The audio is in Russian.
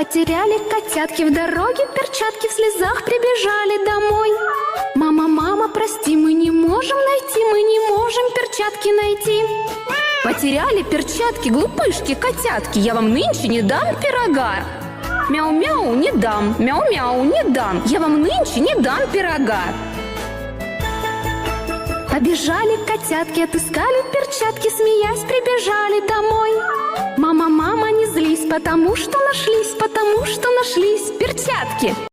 Потеряли котятки в дороге, перчатки в слезах прибежали домой. Мама, мама, прости, мы не можем перчатки найти. Потеряли перчатки, глупышки, котятки, я вам нынче не дам пирога. Мяу-мяу, не дам, мяу-мяу, не дам, я вам нынче не дам пирога. Побежали котятки, отыскали перчатки, смеясь, прибежали домой. Мама, мама, не злись, потому что нашлись перчатки.